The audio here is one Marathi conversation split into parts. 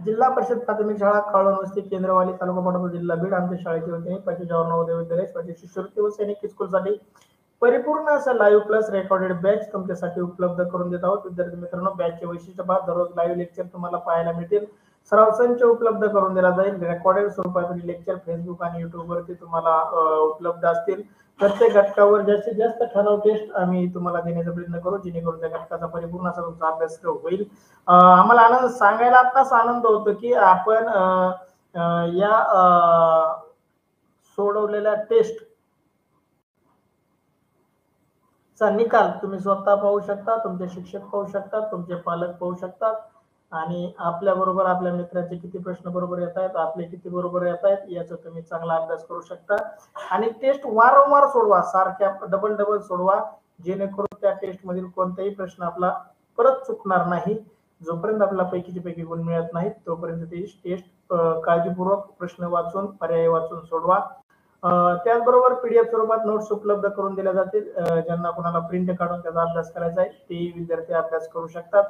जिल्हा परिषद प्राथमिक शाळा काळवस्ती केंद्रवाली तालुका पाटोदा जिल्हा बीड आमच्या शाळेची वतीने 25 जवाहर नवोदय विद्यालय स्वतः शिष्यवृत्ती व सैनिक स्कूलसाठी परिपूर्ण असं लाईव्ह प्लस रेकॉर्डेड बॅच तुमच्यासाठी उपलब्ध करून देत आहोत. विद्यार्थी मित्रांनो, बॅचचे वैशिष्ट्य पहा, दररोज लाईव्ह लेक्चर तुम्हाला पाहायला मिळतील. सराव संच उपलब्ध करून दिला जाईल. रेकॉर्डेड स्वरूपातील लेक्चर फेसबुक आणि युट्यूब वरती तुम्हाला उपलब्ध असतील. प्रत्येक घटकावर जास्तीत जास्त ठराव टेस्ट आम्ही तुम्हाला देण्याचा प्रयत्न करू, जेणेकरून त्या घटकाचा परिपूर्ण असा तुमचा अभ्यास होईल. आम्हाला आनंद सांगायला आत्ताच आनंद होतो की आपण या सोडवलेल्या टेस्ट चा निकाल तुम्ही स्वतः पाहू शकता, तुमचे शिक्षक पाहू शकतात, तुमचे पालक पाहू शकतात आणि आपल्या बरोबर आपल्या मित्राचे किती प्रश्न बरोबर येत आहेत, आपले किती बरोबर येत आहेत याचा तुम्ही चांगला अभ्यास करू शकता. आणि टेस्ट वारंवार सोडवा, सारख्या डबल सोडवा, जेणेकरून त्या टेस्ट मधील कोणताही प्रश्न आपला परत चुकणार नाही. जोपर्यंत आपल्याला पैकीचे पैकी गुण मिळत नाहीत तोपर्यंत ती टेस्ट काळजीपूर्वक प्रश्न वाचून पर्याय वाचून सोडवा. त्याचबरोबर पीडीएफ स्वरूपात नोट्स उपलब्ध करून दिल्या जातील. ज्यांना कोणाला प्रिंट काढून त्याचा अभ्यास करायचा आहे ते विद्यार्थी अभ्यास करू शकतात.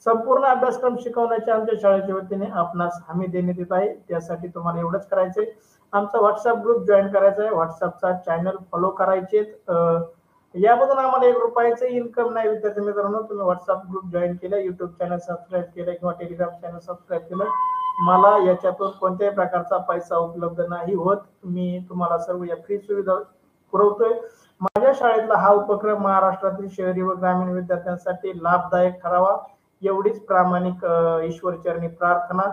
संपूर्ण अभ्यासक्रम शिकवण्याच्या आमच्या शाळेच्या वतीने आपणास हमी देण्यात येत आहे. त्यासाठी तुम्हाला एवढंच करायचंय, आमचा व्हॉट्सअप ग्रुप जॉईन करायचा आहे, व्हॉट्सअपचा चॅनल फॉलो करायचे. यामधून आम्हाला 1 रुपयाचं इन्कम नाही. विद्यार्थी मित्रांनो, तुम्ही व्हॉट्सअप ग्रुप जॉईन केलं, युट्यूब चॅनल सबस्क्राईब केलं किंवा टेलिग्राम चॅनल सबस्क्राईब केलं, मला याच्यातून कोणत्याही प्रकारचा पैसा उपलब्ध नाही होत. मी तुम्हाला सर्व या फ्री सुविधा पुरवतोय. माझ्या शाळेतला हा उपक्रम महाराष्ट्रातील शहरी व ग्रामीण विद्यार्थ्यांसाठी लाभदायक ठरावा एवढीच प्रामाणिक ईश्वरचरणी प्रार्थना.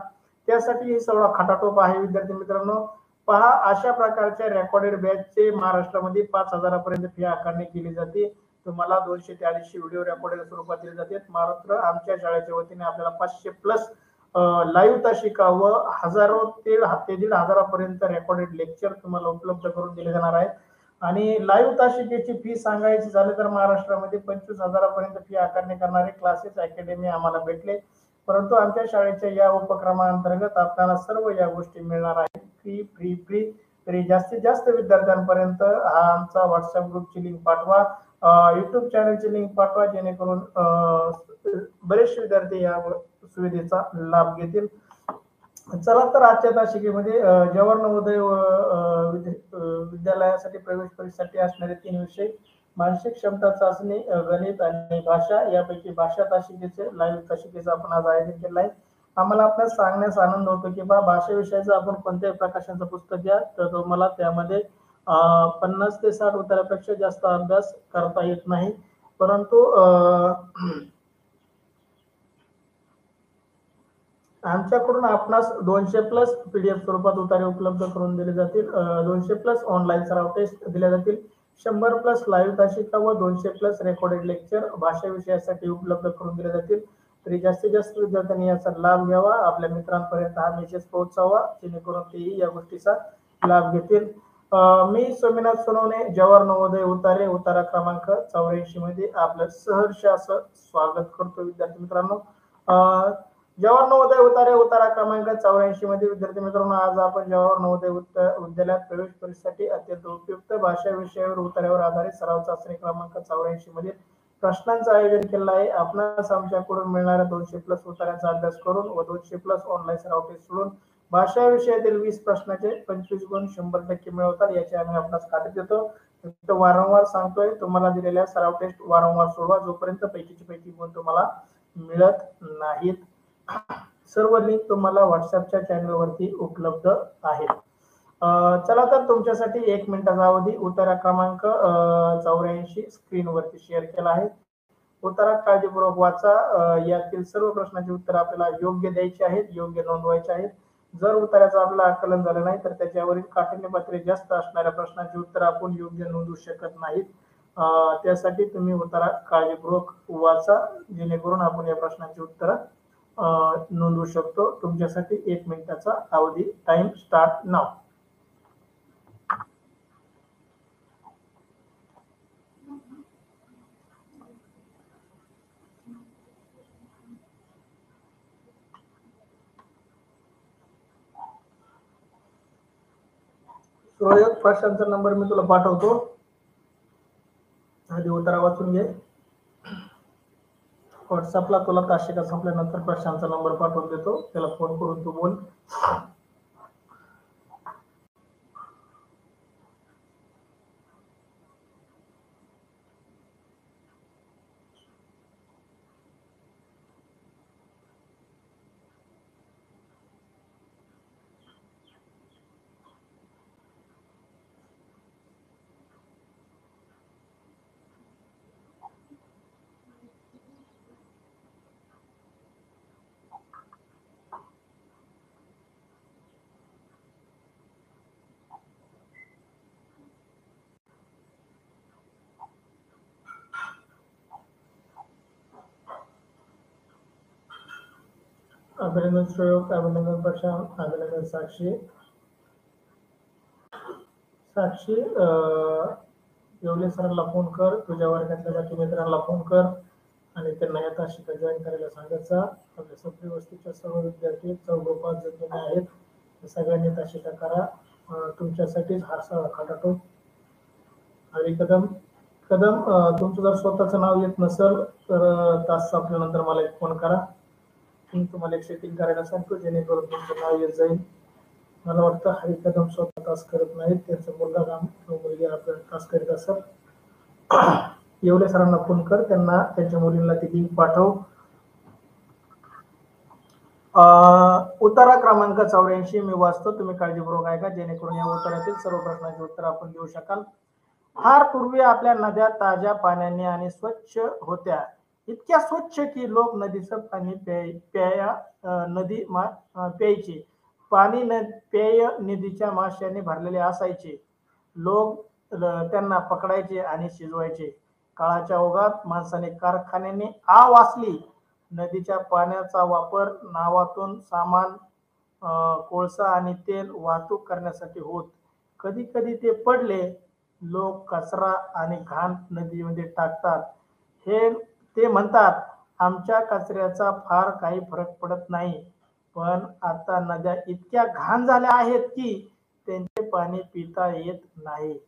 त्यासाठी ही सगळा खटाटोप आहे. विद्यार्थी मित्रांनो पहा, अशा प्रकारच्या रेकॉर्डेड बॅचचे महाराष्ट्रामध्ये 5,000 पर्यंत फी आकारणी केली जाते. तुम्हाला 200 ते 250 व्हिडिओ रेकॉर्डेड स्वरूपात दिले जाते. मात्र आमच्या शाळेच्या वतीने आपल्याला 500 प्लस लाईव्ह तासिका व हजारो ते 1,500 पर्यंत रेकॉर्डेड लेक्चर तुम्हाला उपलब्ध करून दिले जाणार आहेत. आणि लाईव्ह तासिकेची फी सांगायची झाली तर महाराष्ट्रामध्ये 25,000 पर्यंत फी आकारणी करणारे क्लासेस अकॅडमी आम्हाला भेटले. परंतु आमच्या शाळेच्या या उपक्रमाअंतर्गत आपल्याला सर्व या गोष्टी मिळणार आहेत फ्री फ्री फ्री. तरी जास्तीत जास्त विद्यार्थ्यांपर्यंत हा आमचा व्हॉट्सअप ग्रुपची लिंक पाठवा, युट्यूब चॅनलची लिंक पाठवा, जेणेकरून बरेचसे विद्यार्थी या सुविधेचा लाभ घेतील. चला तर आजच्या तासिकेमध्ये जवाहर नवोदय विद्यालयासाठी प्रवेश परीक्षेसाठी असणारे 3 विषय, मानसिक क्षमता चाचणी, गणित आणि भाषा, यापैकी भाषा तासिकेचे लाईव्ह तासिकेचं आपण आज आयोजन केलं आहे. आम्हाला आपल्याला सांगण्यास आनंद होतो की भाषा विषयाचं आपण कोणत्याही प्रकाशनाचं पुस्तक घ्या तर तुम्हाला त्यामध्ये 50 ते 60 उत्तरापेक्षा जास्त अभ्यास करता येत नाही. परंतु आमच्याकडून आपणास 200 प्लस पीडीएफ स्वरूपात उतारे उपलब्ध करून दिले जातील. 200 प्लस ऑनलाईन सराव टेस्ट दिल्या जातील. 100 प्लस लाईव्ह तासिका व 200 प्लस रेकॉर्डेड लेक्चर भाषा विषयासाठी उपलब्ध करून दिले जातील. तरी जास्तीत जास्त विद्यार्थ्यांनी याचा लाभ घ्यावा, आपल्या मित्रांपर्यंत हा मेसेज पोहोचावा, जेणेकरून तेही या गोष्टीचा लाभ घेतील. मी स्वामीनाथ सोनवणे, जवाहर नवोदय उतारे, उतारा क्रमांक 84 मध्ये आपलं सहर्ष असं स्वागत करतो. विद्यार्थी मित्रांनो, जवाहर नवोदय उतारे, उतारा क्रमांक 84 मध्ये विद्यार्थी मित्रांनो आज आपण जवाहर नवोदय विद्यालयात प्रवेश परीक्षेसाठी अत्यंत उपयुक्त भाषा विषयावर उतार्यावर आधारित सराव चाचणी क्रमांक 84 मध्ये प्रश्नांचं आयोजन केलं आहे. आपणास आमच्याकडून मिळणाऱ्या 200 प्लस उत्तरांचा अभ्यास करून व 200 प्लस ऑनलाईन सराव टेस्ट सोडून भाषा विषयातील 20 प्रश्नाचे 25 गुण 100% मिळवतात याची आम्ही आपणास खात्री देतो. वारंवार सांगतोय, तुम्हाला दिलेल्या सराव टेस्ट वारंवार सोडवा, जोपर्यंत पैकीचे पैकी गुण तुम्हाला मिळत नाहीत. सर्व लिंक तुम्हाला व्हॉट्सअपच्या चॅनलवरती उपलब्ध आहेत. चला तर तुमच्यासाठी 1 मिनिटाचा अवधी उतारा क्रमांक 84 स्क्रीनवरती शेअर केला आहे. उत्तरा काळजीपूर्वक वाचा. यातील सर्व प्रश्नांची उत्तर आपल्याला योग्य द्यायची आहेत, योग्य नोंदवायचे आहेत. जर उत्तराचं आपलं आकलन झालं नाही तर त्याच्यावरील काठिण्य पातळी जास्त असणाऱ्या प्रश्नांची उत्तर आपण योग्य नोंदवू शकत नाहीत. त्यासाठी तुम्ही उत्तरा काळजीपूर्वक वाचा, जेणेकरून आपण या प्रश्नांची उत्तर नोंदवू शकतो. तुमच्यासाठी 1 मिनिटाचा अवधी. टाइम स्टार्ट नाव. सुरयोग प्रश्नांचा नंबर मी तुला पाठवतो, आधी उत्तरा वाचून घे. व्हॉट्सअपला तुला तासिका संपल्यानंतर प्रशांतचा नंबर पाठवून देतो, त्याला फोन करून तू बोल. अभिनंदन श्रेयक, अभिनंदन प्रशांत, अभिनंदन साक्षी. साक्षी येवले सरांना फोन कर, तुझ्या वर्गातल्या बाकी मित्रांना फोन कर आणि त्यांना या तासिका जॉईन करायला सांगायचा. आपल्या सप्री वस्तीच्या सर्व विद्यार्थी 4-5 जण आहेत, सगळ्यांनी तासिका करा. तुमच्यासाठीच हा सगळा खटाटो. आणि कदम तुमचं जर स्वतःचं नाव येत नसेल तर तास संपल्यानंतर मला एक फोन करा. मी तुम्हाला एक सेटिंग करायला सांगतो जेणेकरून तुमचं नाव येत जाईल. मला वाटतं हरी कदम स्वतः तास करत नाहीत, त्यांचा मुलगा काम मुलगी आपल्याला तास करीत असत. येवले सरांना फोन कर, त्यांना त्यांच्या मुलींना ती लिंक पाठव. उतारा क्रमांक 84 मी वाचतो, तुम्ही काळजीपूर्वक ऐका जेणेकरून या उत्तरातील सर्व प्रश्नांची उत्तर आपण देऊ शकाल. फार पूर्वी आपल्या नद्या ताज्या पाण्याने आणि स्वच्छ होत्या, इतक्या स्वच्छ की लोक नदीचं पाणी प्यायचे. पाणी पेय नदीच्या माशांनी भरलेले असायचे. लोक त्यांना पकडायचे आणि शिजवायचे. काळाच्या ओघात माणसाने कारखान्याने वाचली. नदीच्या पाण्याचा वापर नावातून सामान, कोळसा आणि तेल वाहतूक करण्यासाठी होत. कधी कधी ते पडले. लोक कचरा आणि घाण नदीमध्ये टाकतात. ते म्हणतात आमच्या कचऱ्याचा फार काही फरक पडत नाही, पण आता नद्या इतक्या घाण झाल्या आहेत की त्यांचे पाणी पिता येत नाही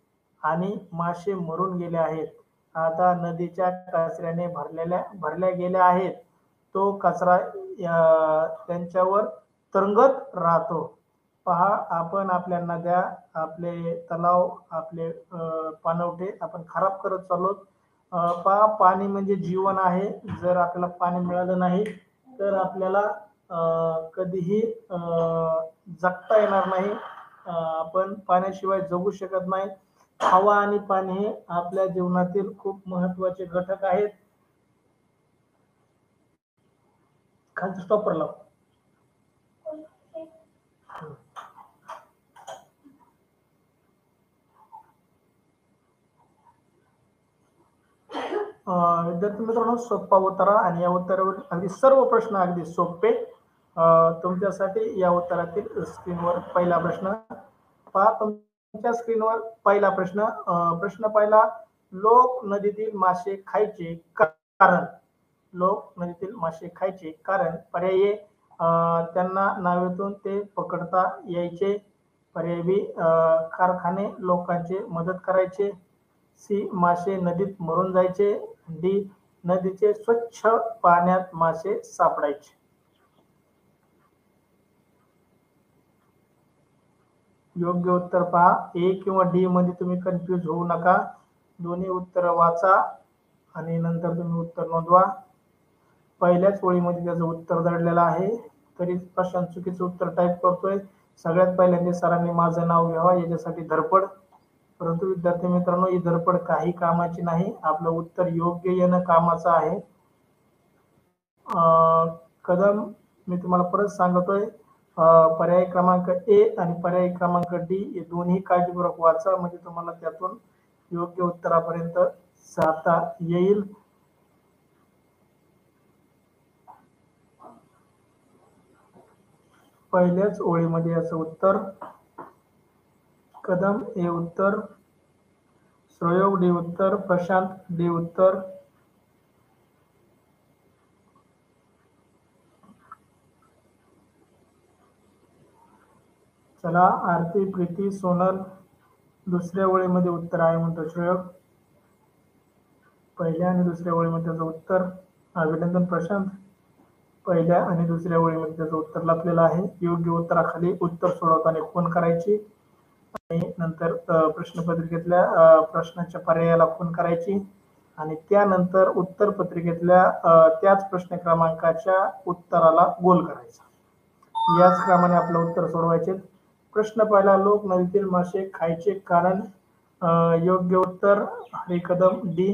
आणि मासे मरून गेले आहेत. आता नदीच्या कचऱ्याने भरल्या गेल्या आहेत. तो कचरा त्यांच्यावर तरंगत राहतो. पहा, आपण आपल्या नद्या, आपले तलाव, आपले पाणवठे आपण खराब करत चाललो. पहा, पाणी म्हणजे जीवन आहे. जर आपल्याला पाणी मिळालं नाही तर आपल्याला कधीही जगता येणार नाही. आपण पाण्याशिवाय जगू शकत नाही. हवा आणि पाणी हे आपल्या जीवनातील खूप महत्वाचे घटक आहेत. खालचं स्टॉपर लाव. विद्यार्थी मित्रांनो, सोपा उत्तरा आणि या उत्तरावर अगदी सर्व प्रश्न अगदी सोपे तुमच्यासाठी. या उत्तरातील स्क्रीनवर पहिला प्रश्न पहा. तुमच्या स्क्रीनवर पहिला प्रश्न. प्रश्न पहिला, लोक नदीतील मासे खायचे कारण. लोक नदीतील मासे खायचे कारण. पर्याय, त्यांना नावेतून ते पकडता यायचे. पर्याय बी, कारखाने लोकांचे मदत करायचे. सी, मासे नदीत मरून जायचे. डी, नदीचे स्वच्छ पाण्यात मासे सापडायचे. योग्य उत्तर पहा. ए किंवा डी मध्ये तुम्ही कन्फ्यूज होऊ नका. दोन्ही उत्तर वाचा आणि नंतर तुम्ही उत्तर नोंदवा. पहिल्याच ओळीमध्ये त्याचं उत्तर दडलेलं आहे, तरी प्रशांत चुकीचं उत्तर टाईप करतोय. सगळ्यात पहिल्यांदा सरांनी माझं नाव घ्यावा याच्यासाठी धडपड. परंतु विद्यार्थी मित्रांनो, ही धडपड काही कामाची नाही. आपलं उत्तर योग्य येणं कामाचं आहे. कदम, मी तुम्हाला परत सांगतोय, पर्याय क्रमांक ए आणि पर्याय क्रमांक डी हे दोन्ही काळजीपूर्वक वाचा, म्हणजे तुम्हाला त्यातून योग्य उत्तरापर्यंत जाता येईल. पहिल्याच ओळीमध्ये याचं उत्तर. कदम ए उत्तर, श्रेयक डी उत्तर, प्रशांत डी उत्तर. चला, आरती, प्रीती, सोनल दुसऱ्या ओळीमध्ये उत्तर आहे म्हणतो श्रेयक. पहिल्या आणि दुसऱ्या ओळीमध्ये त्याचं उत्तर अभिनंदन प्रशांत. पहिल्या आणि दुसऱ्या ओळीमध्ये त्याचं उत्तर लपलेलं आहे. योग्य उत्तराखाली उत्तर सोडवताना खूण करायची आणि नंतर प्रश्नपत्रिकेतल्या प्रश्नाच्या पर्यायाला खूण करायची आणि त्यानंतर उत्तर पत्रिकेतल्या त्याच प्रश्न क्रमांकाच्या उत्तराला गोल करायचा. याच क्रमाने आपलं उत्तर सोडवायचे. प्रश्न पहिला, लोक नदीतील मासे खायचे कारण. योग्य उत्तर हरी कदम डी.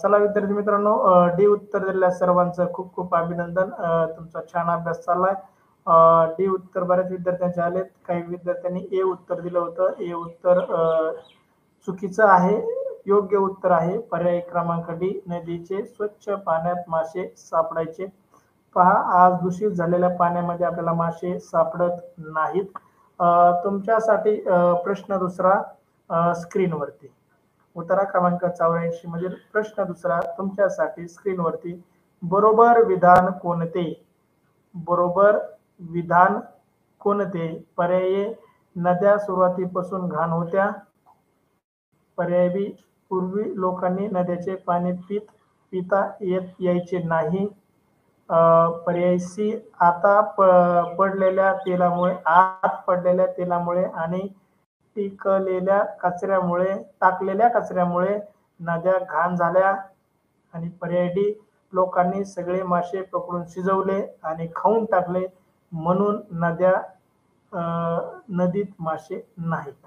चला विद्यार्थी मित्रांनो, डी उत्तर दिलेल्या सर्वांचं खूप खूप अभिनंदन. तुमचा छान अभ्यास चाललाय. डी उत्तर बऱ्याच विद्यार्थ्यांचे आलेत. काही विद्यार्थ्यांनी ए उत्तर दिलं होतं. ए उत्तर चुकीचं आहे. योग्य उत्तर आहे पर्याय क्रमांक डी, नदीचे स्वच्छ पाण्यात मासे सापडायचे. पहा, आज दूषित झालेल्या पाण्यामध्ये आपल्याला मासे सापडत नाहीत. तुमच्यासाठी प्रश्न दुसरा स्क्रीनवरती, उत्तरा क्रमांक 84 मधील प्रश्न दुसरा तुमच्यासाठी स्क्रीनवरती. बरोबर विधान कोणते? बरोबर विधान कोणते? पर्याय, नद्या सुरुवातीपासून घाण होत्या. पर्याय बी, पूर्वी लोकांनी नद्याचे पाणी पिता यायचे नाही. पर्याय सी, आता पडलेल्या तेलामुळे आणि टाकलेल्या कचऱ्यामुळे नद्या घाण झाल्या. आणि पर्याय डी, लोकांनी सगळे मासे पकडून शिजवले आणि खाऊन टाकले म्हणून नदीत मासे नाहीत.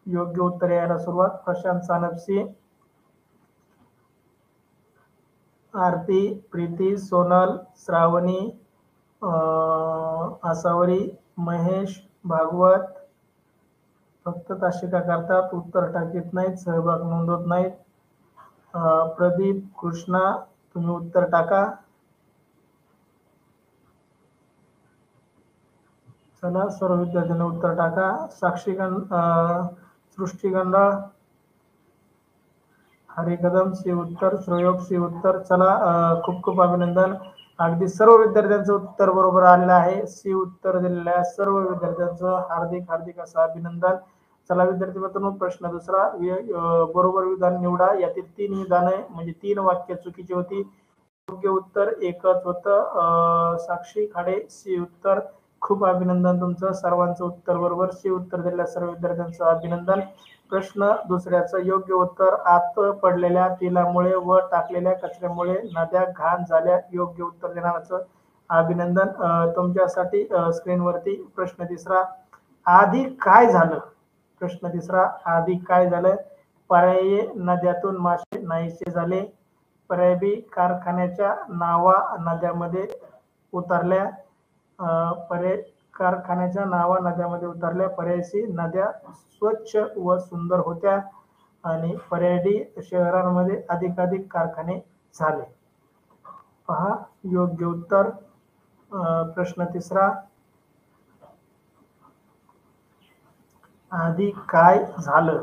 योग्य उत्तर यायला सुरुवात. प्रशांत सानपसी, आरती, प्रीती, सोनल, श्रावणी, आसावरी, महेश, भागवत फक्त ताशिका करतात, उत्तर टाकीत नाहीत, सहभाग नोंदवत नाहीत. प्रदीप, कृष्णा, तुम्ही उत्तर टाका. चला, सर्व विद्यार्थ्यांनी उत्तर टाका. सृष्टी गंडाळ, हरी कदम सी उत्तर, श्रेयोग सी उत्तर. चला, खूप खूप अभिनंदन. अगदी सर्व विद्यार्थ्यांचं उत्तर बरोबर आलेलं आहे. सी उत्तर दिलेल्या सर्व विद्यार्थ्यांचं हार्दिक हार्दिक असं अभिनंदन. चला विद्यार्थी मित्रांनो, प्रश्न दुसरा, बरोबर विधान निवडा. यातील 3 विधाने म्हणजे 3 वाक्य चुकीची होती. योग्य उत्तर एकच होतं. साक्षी खाडे सी उत्तर. खूप अभिनंदन तुमचं, सर्वांचं उत्तर बरोबर. सी उत्तर दिलेल्या सर्व विद्यार्थ्यांचं अभिनंदन. प्रश्न दुसऱ्याचं योग्य उत्तर, आत पडलेल्या तेलामुळे व टाकलेल्या कचऱ्यामुळे नद्या घाण झाल्या. योग्य उत्तर देणाऱ्याचं अभिनंदन. तुमच्यासाठी स्क्रीनवरती प्रश्न तिसरा, आधी काय झालं? प्रश्न तिसरा, आधी काय झालं? पर्याय, नद्यातून मासे नाहीसे झाले. पर्याय बी, कारखान्याच्या नावा नद्यामध्ये उतरल्या. कारखान्याच्या नावा नद्यामध्ये उतरल्या. पर्याय सी, नद्या स्वच्छ व सुंदर होत्या. आणि पर्याय डी, शहरांमध्ये अधिकाधिक कारखाने झाले. पहा योग्य उत्तर. प्रश्न तिसरा, आधी काय झालं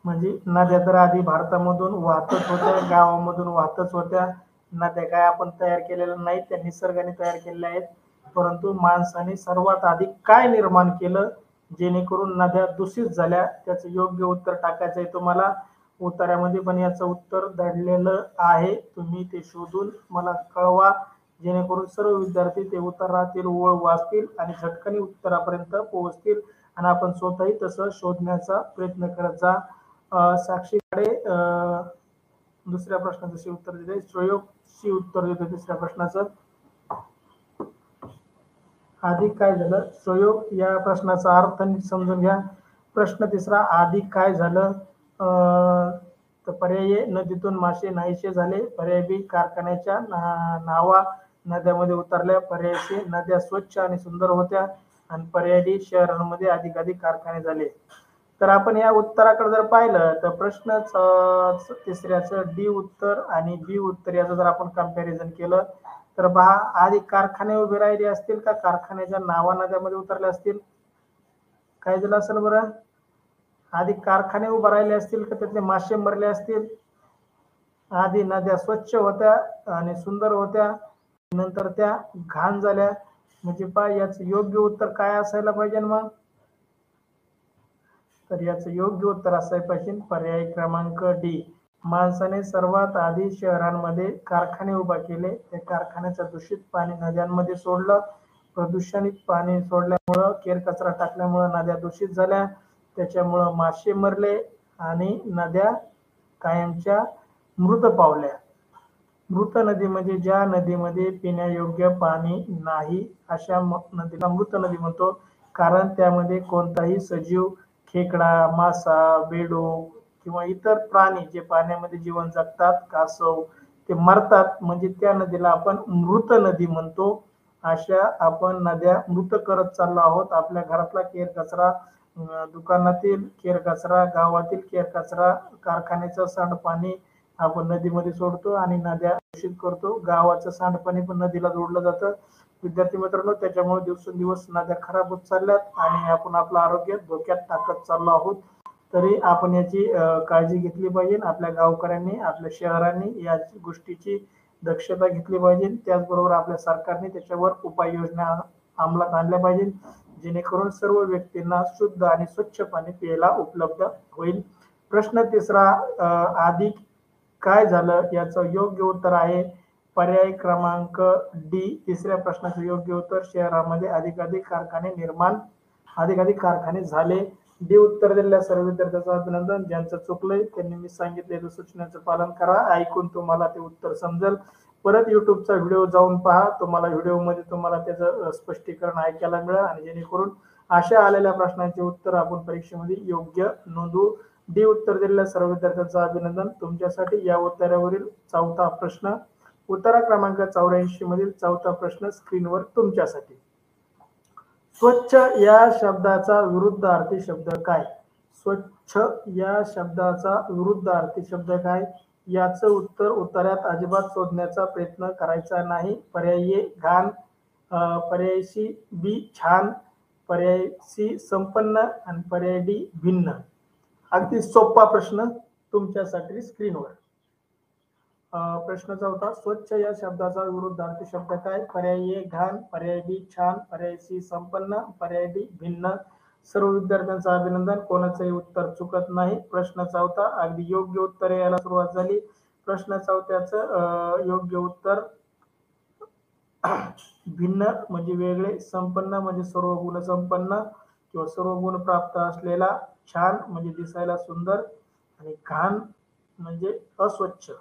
म्हणजे नद्या तर आधी भारतामधून वाहतच होत्या, गावामधून वाहतच होत्या. नद्या काय आपण तयार केलेल्या नाहीत, त्या निसर्गाने तयार केलेल्या आहेत. परंतु माणसाने सर्वात आधी काय निर्माण केलं जेणेकरून नद्या दूषित झाल्या, त्याचं योग्य उत्तर टाकायचं आहे तुम्हाला. उत्तरामध्ये पण याचं उत्तर दडलेलं आहे, तुम्ही ते शोधून मला कळवा जेणेकरून सर्व विद्यार्थी ते उत्तरातील ओळ वाचतील आणि झटकन उत्तरापर्यंत पोहोचतील आणि आपण स्वतःही तसं शोधण्याचा प्रयत्न करत जा. साक्षीकडे दुसऱ्या प्रश्नाचं शी उत्तर देते, श्रेयोग शी उत्तर देते तिसऱ्या प्रश्नाचं. आधी काय झालं? श्रेयोग, या प्रश्नाचा अर्थ नीट समजून घ्या. प्रश्न तिसरा, आधी काय झालं? तर पर्याय, नदीतून मासे नाहीसे झाले. पर्याय बी, कारखान्याच्या नावा नद्यामध्ये उतरल्या. पर्याय सी, नद्या स्वच्छ आणि सुंदर होत्या. आणि पर्याय डी, शहरांमध्ये अधिकाधिक कारखाने झाले. तर आपण या उत्तराकडे जर पाहिलं तर प्रश्न तिसऱ्याचं डी उत्तर आणि बी उत्तर याचं जर आपण कंपॅरिझन केलं तर पहा, आधी कारखाने उभे राहिले असतील का कारखान्याच्या नावा नद्यामध्ये उतरले असतील? काय झालं असेल बरं? आधी कारखाने उभे राहिले असतील का त्यातले मासे मरले असतील? आधी नद्या स्वच्छ होत्या आणि सुंदर होत्या, नंतर त्या घाण झाल्या. म्हणजे पहा, याचं योग्य उत्तर काय असायला पाहिजे मग? तर याचं योग्य उत्तर असायला पाहिजे पर्याय क्रमांक डी, माणसाने सर्वात आधी शहरांमध्ये कारखाने उभा केले. त्या कारखान्याचं दूषित पाणी नद्यांमध्ये सोडलं. प्रदूषित पाणी सोडल्यामुळं, केर कचरा टाकल्यामुळं नद्या दूषित झाल्या. त्याच्यामुळं मासे मरले आणि नद्या कायमच्या मृत पावल्या. मृत नदी म्हणजे ज्या नदीमध्ये पिण्यायोग्य पाणी नाही अशा नदीला मृत नदी म्हणतो. कारण त्यामध्ये कोणताही सजीव, खेकडा, मासा, बेडूक किंवा इतर प्राणी जे पाण्यामध्ये जीवन जगतात, कासव, ते मरतात, म्हणजे त्या नदीला आपण मृत नदी म्हणतो. अशा आपण नद्या मृत करत चाललो आहोत. आपल्या घरातला केर कचरा, दुकानातील केर कचरा, गावातील केर कचरा, कारखान्याचं सांडपाणी आपण नदीमध्ये सोडतो आणि नद्या दूषित करतो. गावाचं सांडपाणी पण नदीला जोडलं जातं. विद्यार्थी मित्रांनो, त्याच्यामुळे दिवसेंदिवस नद्या खराब होत चालल्यात आणि आपण आपलं आरोग्य धोक्यात टाकत चाललो आहोत. तरी आपण याची काळजी घेतली पाहिजे. आपल्या गावकऱ्यांनी, आपल्या शहरांनी या गोष्टीची दक्षता घेतली पाहिजे. त्याचबरोबर आपल्या सरकारने त्याच्यावर उपाययोजना अंमलात आणल्या पाहिजे, जेणेकरून सर्व व्यक्तींना शुद्ध आणि स्वच्छ पाणी प्यायला उपलब्ध होईल. प्रश्न तिसरा, आधी काय झालं याचं योग्य उत्तर आहे पर्याय क्रमांक डी. तिसऱ्या प्रश्नाचं योग्य उत्तर, शहरामध्ये अधिकाधिक कारखाने झाले. डी उत्तर दिलेल्या सर्व विद्यार्थ्यांचं अभिनंदन. ज्यांचं चुकलंय त्यांनी मी सांगितलेल्या सूचनेचं पालन करा. ऐकून तुम्हाला ते उत्तर समजेल. परत युट्यूबचा व्हिडिओ जाऊन पहा. तुम्हाला व्हिडिओमध्ये तुम्हाला त्याचं स्पष्टीकरण ऐकायला मिळेल आणि जेणेकरून अशा आलेल्या प्रश्नांचे उत्तर आपण परीक्षेमध्ये योग्य नोंदवू. डी उत्तर दिलेल्या सर्व विद्यार्थ्यांचं अभिनंदन. तुमच्यासाठी या उत्तरावरील चौथा प्रश्न, उत्तर क्रमांक 84 मधील चौथा प्रश्न स्क्रीनवर तुमच्यासाठी. स्वच्छ या शब्दाचा विरुद्धार्थी शब्द काय? स्वच्छ या शब्दाचा विरुद्धार्थी शब्द काय? याचं उत्तर उत्तरात अजिबात शोधण्याचा प्रयत्न करायचा नाही. पर्याय ए घाण, पर्याय सी बी छान, पर्याय सी संपन्न आणि पर्याय डी भिन्न. अगदी सोपा प्रश्न तुमच्यासाठी स्क्रीनवर. प्रश्न चौथा, स्वच्छ या शब्दाचा विरुद्धार्थी शब्द काय? पर्याय ए घाण, पर्याय बी छान, पर्याय सी संपन्न, पर्याय डी भिन्न. सर्व विद्यार्थ्यांचं अभिनंदन. कोणाचंही उत्तर चुकत नाही. प्रश्न चौथा अगदी योग्य उत्तर यायला सुरुवात झाली. प्रश्न चौथ्याचं योग्य उत्तर भिन्न म्हणजे वेगळे, संपन्न म्हणजे सर्व गुण संपन्न किंवा सर्व गुण प्राप्त असलेला, छान म्हणजे दिसायला सुंदर आणि घाण म्हणजे अस्वच्छ.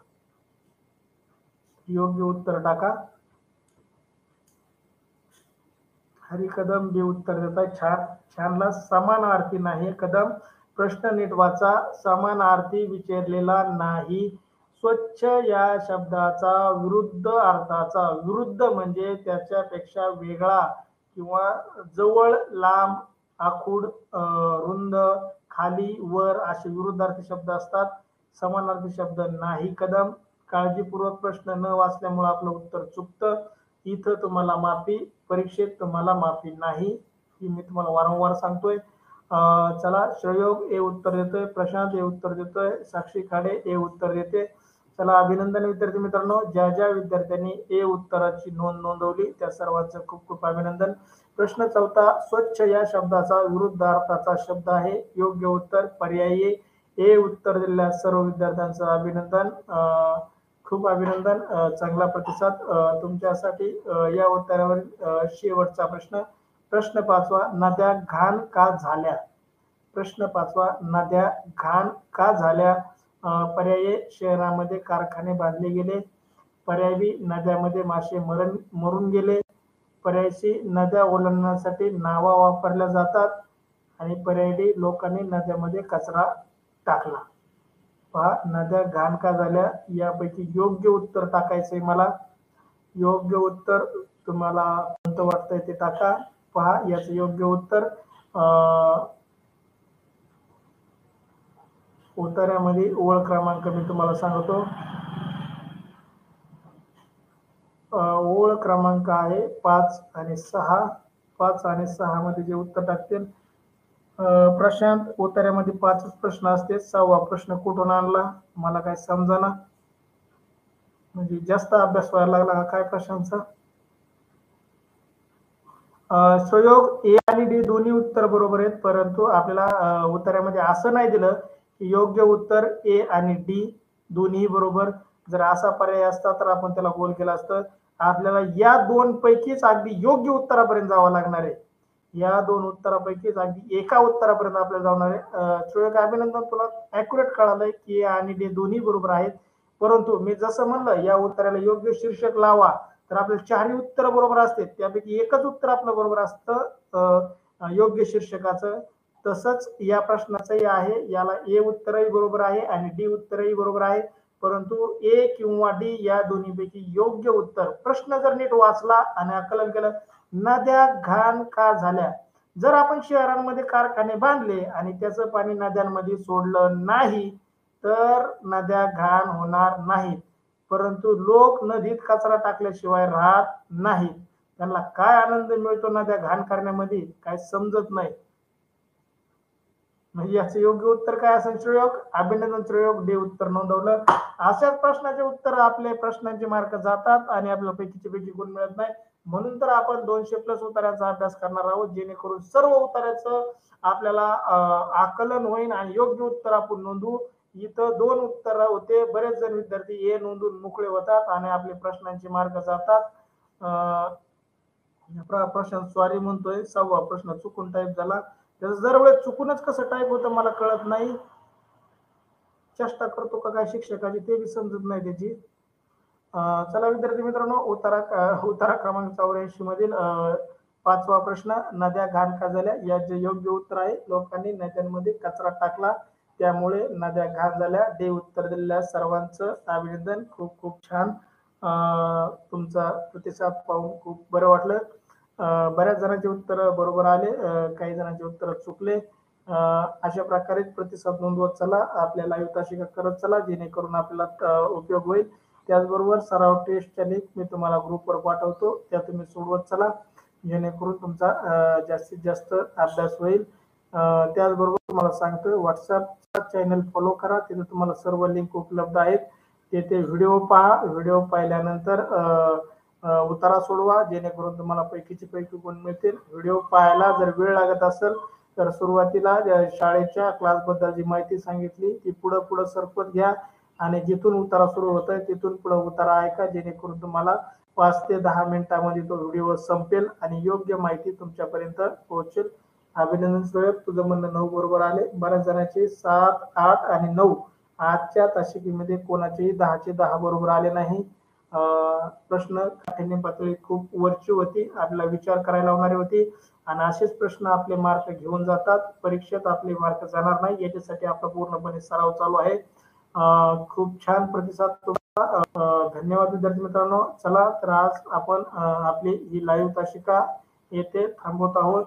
योग्य उत्तर टाका. हरी कदम बी उत्तर देत आहे. छान. छानला समानार्थी नाही. कदम, प्रश्न नीट वाचा. समानार्थी विचारलेला नाही. स्वच्छ या शब्दाचा विरुद्ध अर्थाचा, विरुद्ध म्हणजे त्याच्यापेक्षा वेगळा किंवा जवळ, लांब, आखूड, रुंद, खाली, वर असे विरुद्धार्थी शब्द असतात. समानार्थी शब्द नाही. कदम, काळजीपूर्वक प्रश्न न वाचल्यामुळे आपलं उत्तर चुकतं. इथं तुम्हाला माफी, परीक्षेत तुम्हाला माफी नाही, ही मी तुम्हाला वारंवार सांगतोय. चला, श्रयोग ए उत्तर देतोय, प्रशांत ए उत्तर देतोय, साक्षी खाडे ए उत्तर देते. चला, अभिनंदन विद्यार्थी मित्रांनो. ज्या ज्या विद्यार्थ्यांनी ए उत्तराची नोंद नोंदवली त्या सर्वांचं खूप खूप अभिनंदन. प्रश्न चौथा, स्वच्छ या शब्दाचा विरुद्ध अर्थाचा शब्द आहे. योग्य उत्तर पर्यायी ए उत्तर दिलेल्या सर्व विद्यार्थ्यांचं अभिनंदन. खूप अभिनंदन. चांगला प्रतिसाद तुमच्यासाठी. या उत्तरावर शेवटचा प्रश्न, प्रश्न पाचवा, नद्या घाण का झाल्या? प्रश्न पाचवा, नद्या घाण का झाल्या? पर्याय, शहरामध्ये कारखाने बांधले गेले, पर्याय बी, नद्यामध्ये मासे मरून गेले, पर्याय सी, नद्या ओलांडण्यासाठी नावा वापरल्या जातात आणि पर्याय डी, लोकांनी नद्यामध्ये कचरा टाकला. पहा, नद्या घाण का झाल्या यापैकी योग्य उत्तर टाकायचंय मला. योग्य उत्तर तुम्हाला कोणतं वाटतंय ते टाका. पहा, याचं योग्य उत्तर उत्तरामध्ये ओळ क्रमांक मी तुम्हाला सांगतो. ओळ क्रमांक आहे 5 आणि 6. 5 आणि 6 मध्ये जे उत्तर टाकतील. प्रशांत, उत्तरामध्ये 5 प्रश्न असते, 6वा प्रश्न कुठून आणला मला काय समजना. म्हणजे जास्त अभ्यास व्हायला लागला काय प्रश्नांचा? संयोग ए आणि डी दोन्ही उत्तर बरोबर आहेत, परंतु आपल्याला उत्तरामध्ये असं नाही दिलं की योग्य उत्तर ए आणि डी दोन्ही बरोबर. जर असा पर्याय असता तर आपण त्याला गोल केलं असतं. आपल्याला या दोन पैकीच अगदी योग्य उत्तरापर्यंत जावं लागणार आहे. या दोन उत्तरापैकीच अगदी एका उत्तरापर्यंत आपल्याला जाणार आहे. श्रेयक अभिनंदन, तुला ॲक्युरेट कळालंय की ए आणि डी दोन्ही बरोबर आहेत. परंतु मी जसं म्हणलं या उत्तराला योग्य शीर्षक लावा तर आपले चारही उत्तर बरोबर असते, त्यापैकी एकच उत्तर आपलं बरोबर असतं योग्य शीर्षकाचं. तसंच या प्रश्नाचंही आहे, याला ए उत्तरही बरोबर आहे आणि डी उत्तरही बरोबर आहे. परंतु ए किंवा डी या दोन्हीपैकी योग्य उत्तर, प्रश्न जर नीट वाचला आणि आकलन केलं, नद्या घाण का झाल्या. जर आपण शहरांमध्ये कारखाने बांधले आणि त्याचं पाणी नद्यांमध्ये सोडलं नाही तर नद्या घाण होणार नाहीत. परंतु लोक नदीत कचरा टाकल्याशिवाय राहत नाहीत. त्यांना काय आनंद मिळतो नद्या घाण करण्यामध्ये, काय समजत नाही. म्हणजे याचं योग्य उत्तर काय असेल श्रेयक? अभिनंदन श्रेयक, डी उत्तर नोंदवलं. अशाच प्रश्नाचे उत्तर आपले प्रश्नांचे मार्क जातात आणि आपल्याला पैकीचे पैकी गुण मिळत नाही. म्हणून तर आपण 200+ उत्तरांचा अभ्यास करणार आहोत, जेणेकरून सर्व उत्तराचं आपल्याला आकलन होईल आणि योग्य उत्तर आपण नोंदवू. इथं 2 उत्तर होते, बरेच जण विद्यार्थी ए नोंदून मोकळे होतात आणि आपले प्रश्नांचे मार्क जातात. प्रश्न सॉरी म्हणतोय, 6वा प्रश्न चुकून टाईप झाला. त्याचं दरवेळेस चुकूनच कसं टाईप होतं मला कळत नाही. चेष्टा करतो का काय शिक्षकाची ते बी समजत नाही त्याची. चला विद्यार्थी मित्रांनो, उतारा क्रमांक 84 मधील 5वा प्रश्न, नद्या घाण का झाल्या, याचे योग्य उत्तर आहे लोकांनी नद्यांमध्ये कचरा टाकला त्यामुळे नद्या घाण झाल्या. डी उत्तर दिलेल्या सर्वांचं अभिनंदन, खूप खूप छान. तुमचा प्रतिसाद पाहून खूप बरं वाटलं. बऱ्याच जणांचे उत्तर बरोबर आले, काही जणांचे उत्तर चुकले. अशा प्रकारे प्रतिसाद नोंदवत चला, आपल्या लाईव्ह तासिका करत चला, जेणेकरून आपल्याला उपयोग होईल. त्याचबरोबर सराव टेस्टच्या लिंक मी तुम्हाला ग्रुपवर पाठवतो, त्या तुम्ही सोडवत चला, जेणेकरून तुमचा जास्तीत जास्त अभ्यास होईल. त्याचबरोबर तुम्हाला सांगतो, व्हॉट्सअपचा चॅनल फॉलो करा, तिथे तुम्हाला सर्व लिंक उपलब्ध आहेत. तेथे व्हिडिओ पहा, व्हिडिओ पाहिल्यानंतर उतारा सोडवा, जेणेकरून तुम्हाला पैकीचे पैकी गुण मिळतील. व्हिडिओ पाहायला जर वेळ लागत असेल तर सुरुवातीला शाळेच्या क्लासबद्दल जी माहिती सांगितली ती पुढं सरकवत घ्या आणि जिथून उतारा सुरू होतोय तिथून पुढे उतारा ऐका, जेणेकरून तुम्हाला 5 ते 10 मिनिटांमध्ये तो व्हिडिओ संपेल आणि योग्य माहिती तुमच्यापर्यंत पोहोचेल. अभिनंदन श्रेयक, तुझं म्हणणं 9 बरोबर आले. बऱ्याच जणांचे 7, 8 आणि 9 आजच्या तासिकेमध्ये कोणाचेही 10चे 10 बरोबर आले नाही. प्रश्न काठिण्य पातळी खूप वरची होती, आपल्याला विचार करायला लावणारी होती आणि असेच प्रश्न आपले मार्क घेऊन जातात. परीक्षेत आपले मार्क जाणार नाही, याच्यासाठी आपला पूर्णपणे सराव चालू आहे. खूप छान प्रतिसाद तुम्हाला, धन्यवाद विद्यार्थी मित्रांनो. चला तर आज आपण आपली ही लाईव्ह तासिका येथे थांबवत आहोत.